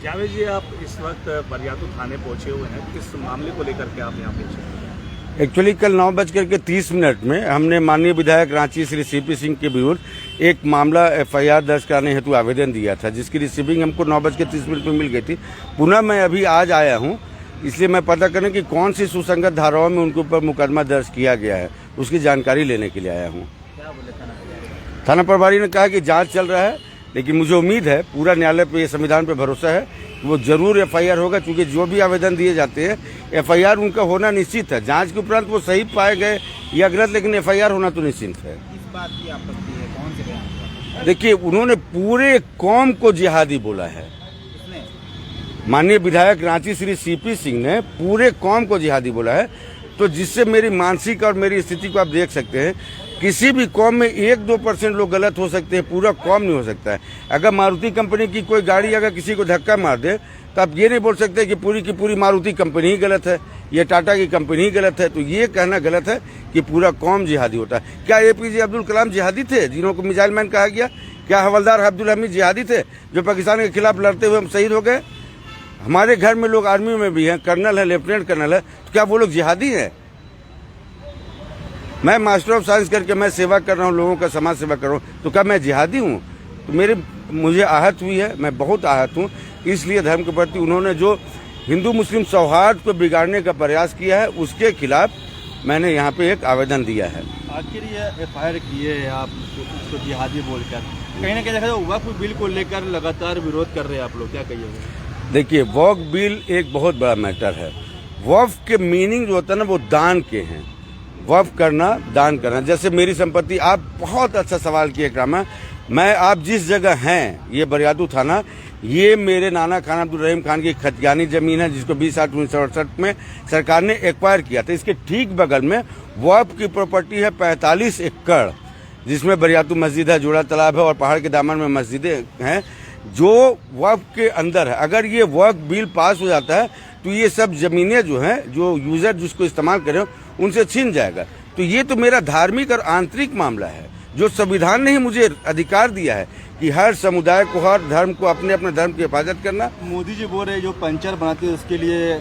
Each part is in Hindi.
जावेद जी, आप इस वक्त बरियातू थाने पहुंचे हुए हैं, किस मामले को लेकर के आप यहाँ पहुंचे हैं? एक्चुअली कल 9:30 में हमने माननीय विधायक रांची श्री सीपी सिंह के विरुद्ध एक मामला एफआईआर दर्ज कराने हेतु आवेदन दिया था, जिसकी रिसीविंग हमको 9:30 में मिल गई थी। पुनः मैं अभी आज आया हूँ, इसलिए मैं पता करें कि कौन सी सुसंगत धाराओं में उनके ऊपर मुकदमा दर्ज किया गया है, उसकी जानकारी लेने के लिए आया हूँ। थाना प्रभारी ने कहा कि जांच चल रहा है, लेकिन मुझे उम्मीद है, पूरा न्यायालय पे, संविधान पे भरोसा है कि वो जरूर एफआईआर होगा, क्योंकि जो भी आवेदन दिए जाते हैं एफआईआर उनका होना निश्चित है। जांच के उपरांत वो सही पाए गए या गलत, लेकिन एफआईआर होना तो निश्चित है। इस बात की आपत्ति है, कौन से बयान? देखिए, उन्होंने पूरे कौम को जिहादी बोला है। माननीय विधायक रांची श्री सीपी सिंह ने पूरे कौम को जिहादी बोला है, तो जिससे मेरी मानसिक और मेरी स्थिति को आप देख सकते हैं। किसी भी कौम में 1-2% लोग गलत हो सकते हैं, पूरा कौम नहीं हो सकता है। अगर मारुति कंपनी की कोई गाड़ी अगर किसी को धक्का मार दे, तो आप ये नहीं बोल सकते कि पूरी की पूरी मारुति कंपनी ही गलत है, ये टाटा की कंपनी ही गलत है। तो ये कहना गलत है कि पूरा कौम जिहादी होता है। क्या एपीजे अब्दुल कलाम जिहादी थे, जिन्होंने मिसाइल मैन कहा गया? क्या हवलदार अब्दुल हमीद जिहादी थे, जो पाकिस्तान के खिलाफ लड़ते हुए हम शहीद हो गए? हमारे घर में लोग आर्मी में भी हैं, कर्नल है, लेफ्टिनेंट कर्नल है, तो क्या वो लोग जिहादी हैं? मैं मास्टर ऑफ साइंस करके मैं सेवा कर रहा हूँ, लोगों का समाज सेवा कर रहा हूँ, तो क्या मैं जिहादी हूँ? तो मुझे आहत हुई है, मैं बहुत आहत हूँ। इसलिए धर्म के प्रति उन्होंने जो हिंदू मुस्लिम सौहार्द को बिगाड़ने का प्रयास किया है, उसके खिलाफ मैंने यहाँ पे एक आवेदन दिया है। आखिर ये एफआईआर किए हैं आप उसको जिहादी बोलकर, कहीं ना कहीं देखा जाए वक्फ बिल को लेकर लगातार विरोध कर रहे हैं आप लोग, क्या कहिएगा? देखिए, वक्फ बिल एक बहुत बड़ा मैटर है। वक्फ के मीनिंग जो होता है ना, वो दान के हैं। वक्फ करना, दान करना। जैसे मेरी संपत्ति, आप बहुत अच्छा सवाल किए क्रामा। मैं, आप जिस जगह हैं, ये बरियातू थाना, ये मेरे नाना खान अब्दुल रहीम खान की खतियानी जमीन है, जिसको 20/8/1968 में सरकार ने एक्वायर किया था। इसके ठीक बगल में वक्फ की प्रॉपर्टी है 45 एकड़, जिसमें बरियातू मस्जिद है, जोड़ा तालाब है और पहाड़ के दामन में मस्जिदें हैं, जो वक्फ के अंदर है। अगर ये वक्फ बिल पास हो जाता है, तो ये सब जमीनें जो हैं, जो यूजर जिसको इस्तेमाल करें, उनसे छीन जाएगा। तो ये तो मेरा धार्मिक और आंतरिक मामला है, जो संविधान ने ही मुझे अधिकार दिया है कि हर समुदाय को, हर धर्म को अपने अपने धर्म की हिफाजत करना। मोदी जी बोल रहे हैं जो पंचर बनाते हैं उसके लिए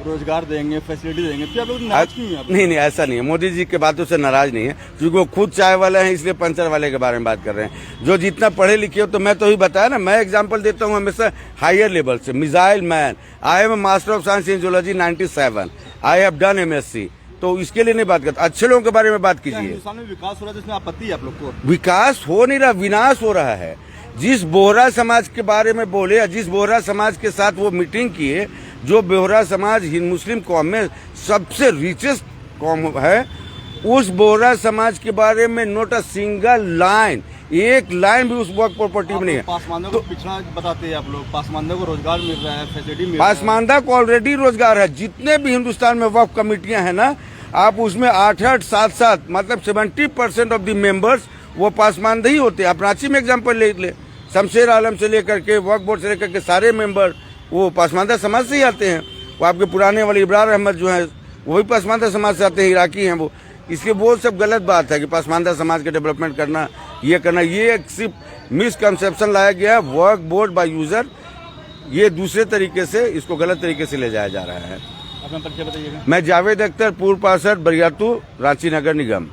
रोजगार देंगे, फैसिलिटी देंगे, तो आप लोग नाराज क्यों हैं? नहीं, ऐसा नहीं है। मोदी जी के बातों से नाराज नहीं है, क्योंकि वो खुद चाय वाले हैं, इसलिए पंचर वाले के बारे में बात कर रहे हैं। जो जितना पढ़े लिखे हो, तो मैं तो ही बताया ना, मैं एग्जांपल देता हूँ हमेशा हायर लेवल से। Missile man, I am master of science in geology 97, I have done MSc। तो इसके लिए नहीं बात करता, अच्छे लोगों के बारे में बात कीजिए। हिंदुस्तान में विकास हो रहा है, जिसमें आपत्ति है आप लोग को? विकास हो नहीं रहा, विनाश हो रहा है। जिस बोहरा समाज के बारे में बोले, या जिस बोहरा समाज के साथ वो मीटिंग किए, जो बोहरा समाज हिंदू मुस्लिम कौम में सबसे रिचेस्ट कौम है, उस बोहरा समाज के बारे में नोट अ सिंगल लाइन, एक लाइन भी उस वक्त प्रॉपर्टी में नहीं है। पासमानदा को पिछड़ा बताते हैं आप लोग। पासमानदा को रोजगार मिल रहा है, फैसिलिटी मिल रहा है। पासमानदा को ऑलरेडी रोजगार है। जितने भी हिंदुस्तान में वक्फ कमेटियां हैं ना, आप उसमें 8-8, 7-7, मतलब 70% ऑफ द मेंबर्स वो पासमानदा ही होते हैं। आप रांची में एग्जाम्पल ले, शमशेर आलम से लेकर के, वक्फ बोर्ड से लेकर के सारे मेंबर वो पासमानदा समाज से ही आते हैं। वो आपके पुराने वाले इब्रार अहमद जो है, वो भी पासमानदा समाज से आते हैं, इराकी हैं वो। इसलिए वो सब गलत बात है कि पासमानदा समाज के डेवलपमेंट करना, ये करना, ये सिर्फ मिसकंसेप्शन लाया गया है। वक्फ बोर्ड बाय यूजर, ये दूसरे तरीके से, इसको गलत तरीके से ले जाया जा रहा है। अपना परिचय बताइएगा। मैं जावेद अख्तर, पूर्व पार्षद, बरियातू, रांची नगर निगम।